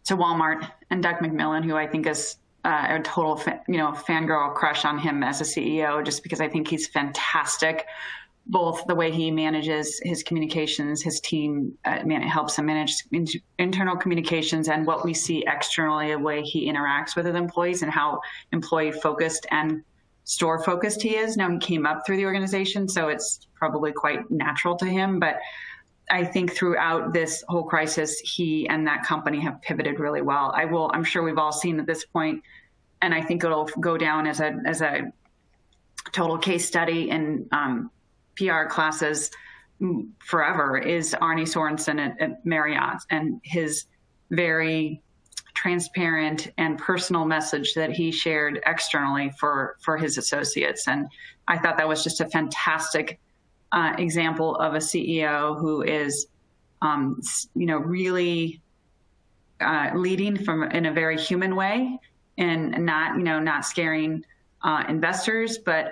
Walmart and Doug McMillon, who I think is a total, fangirl crush on him as a CEO, just because I think he's fantastic. Both the way he manages his communications, his team helps him manage internal communications, and what we see externally, the way he interacts with his employees and how employee focused and store focused he is. Now, he came up through the organization, so it's probably quite natural to him, but I think throughout this whole crisis, he and that company have pivoted really well. I'm sure we've all seen at this point, and I think it'll go down as a total case study in PR classes forever, is Arne Sorensen at Marriott and his very transparent and personal message that he shared externally for his associates. And I thought that was just a fantastic example of a CEO who is, really leading in a very human way, and not scaring investors, but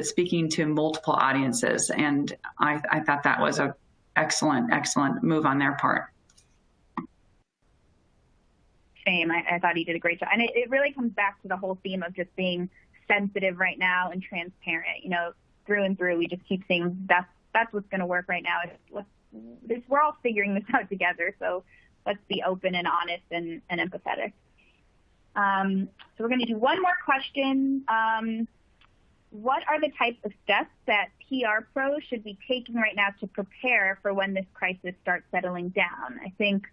speaking to multiple audiences. And I thought that was a excellent move on their part. Same. I thought he did a great job. And it really comes back to the whole theme of just being sensitive right now and transparent, through and through. We just keep saying that's what's going to work right now. We're all figuring this out together. So let's be open and honest and empathetic. So we're going to do one more question. What are the types of steps that PR pros should be taking right now to prepare for when this crisis starts settling down? I think,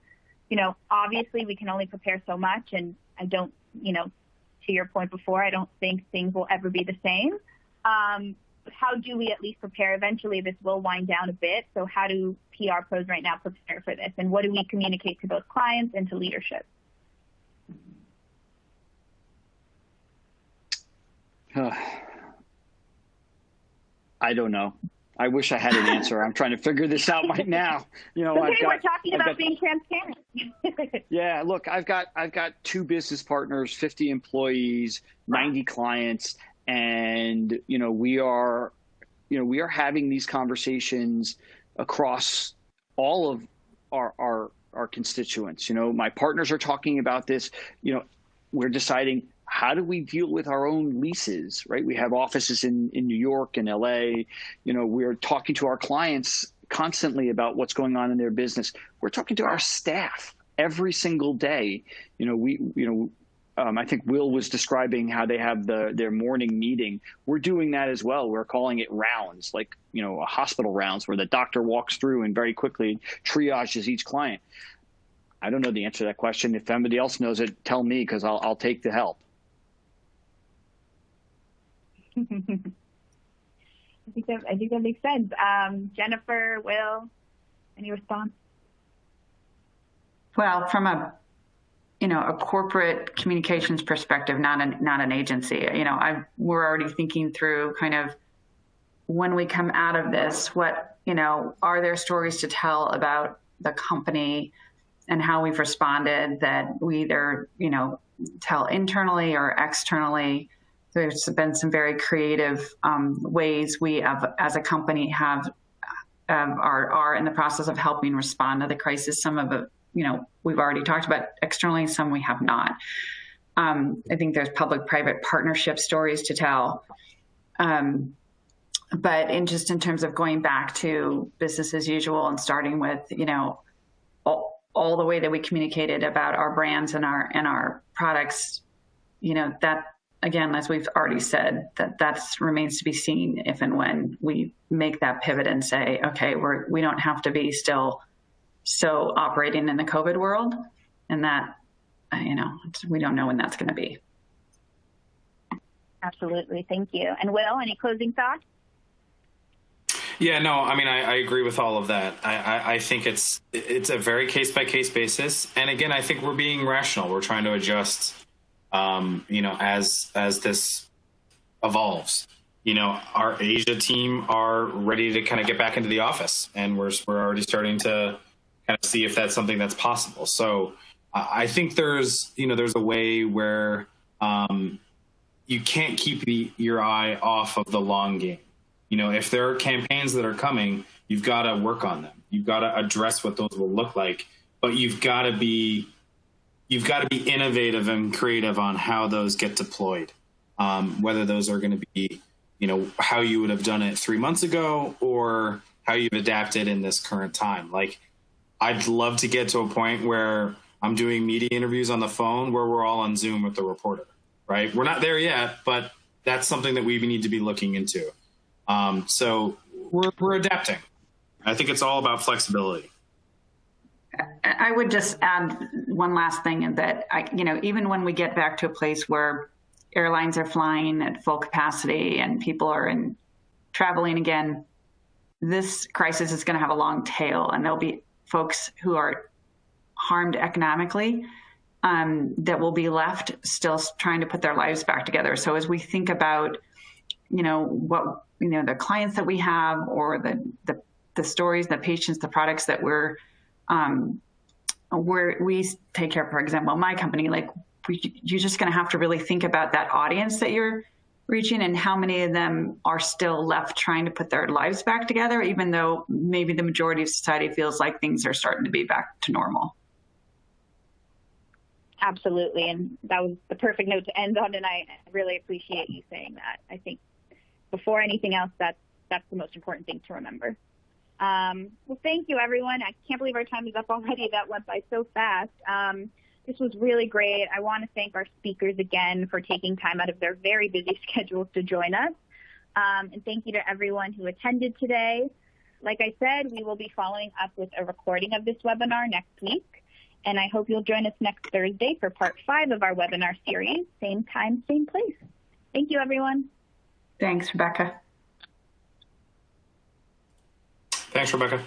obviously we can only prepare so much, and I don't, to your point before, I don't think things will ever be the same. How do we at least prepare? Eventually this will wind down a bit. So how do PR pros right now prepare for this? And what do we communicate to both clients and to leadership? I don't know. I wish I had an answer. I'm trying to figure this out right now. We're talking about being transparent. Yeah, look, I've got 2 business partners, 50 employees, 90 clients, and we are having these conversations across all of our constituents. My partners are talking about this. We're deciding, how do we deal with our own leases, right? We have offices in New York and LA. We're talking to our clients constantly about what's going on in their business. We're talking to our staff every single day. I think Will was describing how they have their morning meeting. We're doing that as well. We're calling it rounds, like, a hospital rounds, where the doctor walks through and very quickly triages each client. I don't know the answer to that question. If somebody else knows it, tell me, because I'll take the help. I think that makes sense. Jennifer, Will, any response? Well, from a corporate communications perspective, not an agency. We're already thinking through kind of, when we come out of this, what are there stories to tell about the company and how we've responded that we either tell internally or externally. There's been some very creative ways we as a company are in the process of helping respond to the crisis. Some of it, we've already talked about externally, some we have not. I think there's public-private partnership stories to tell. But in terms of going back to business as usual and starting with, all the way that we communicated about our brands and our products, that, again, as we've already said, that remains to be seen if and when we make that pivot and say, okay, we don't have to be still so operating in the COVID world, and that, we don't know when that's going to be. Absolutely. Thank you. And Will, any closing thoughts? Yeah, no, I agree with all of that. I think it's a very case-by-case basis. And again, I think we're being rational. We're trying to adjust, as this evolves. Our Asia team are ready to kind of get back into the office, and we're already starting to kind of see if that's something that's possible. So I think there's a way where you can't keep your eye off of the long game. If there are campaigns that are coming, you've got to work on them. You've got to address what those will look like, but you've got to be innovative and creative on how those get deployed. Whether those are going to be, how you would have done it 3 months ago or how you've adapted in this current time. Like, I'd love to get to a point where I'm doing media interviews on the phone where we're all on Zoom with the reporter, right? We're not there yet, but that's something that we need to be looking into. So we're adapting. I think it's all about flexibility. I would just add one last thing, in that, even when we get back to a place where airlines are flying at full capacity and people are traveling again, this crisis is going to have a long tail, and there'll be folks who are harmed economically that will be left still trying to put their lives back together. So as we think about, what the clients that we have, or the stories, the patients, the products that we take care of. For example, my company, like you're just going to have to really think about that audience that you're reaching and how many of them are still left trying to put their lives back together, even though maybe the majority of society feels like things are starting to be back to normal. Absolutely. And that was the perfect note to end on tonight. I really appreciate you saying that. I think before anything else, that's the most important thing to remember. Well, thank you, everyone. I can't believe our time is up already. That went by so fast. This was really great. I want to thank our speakers again for taking time out of their very busy schedules to join us. And thank you to everyone who attended today. Like I said, we will be following up with a recording of this webinar next week. And I hope you'll join us next Thursday for part 5 of our webinar series. Same time, same place. Thank you, everyone. Thanks, Rebecca. Thanks, Rebecca.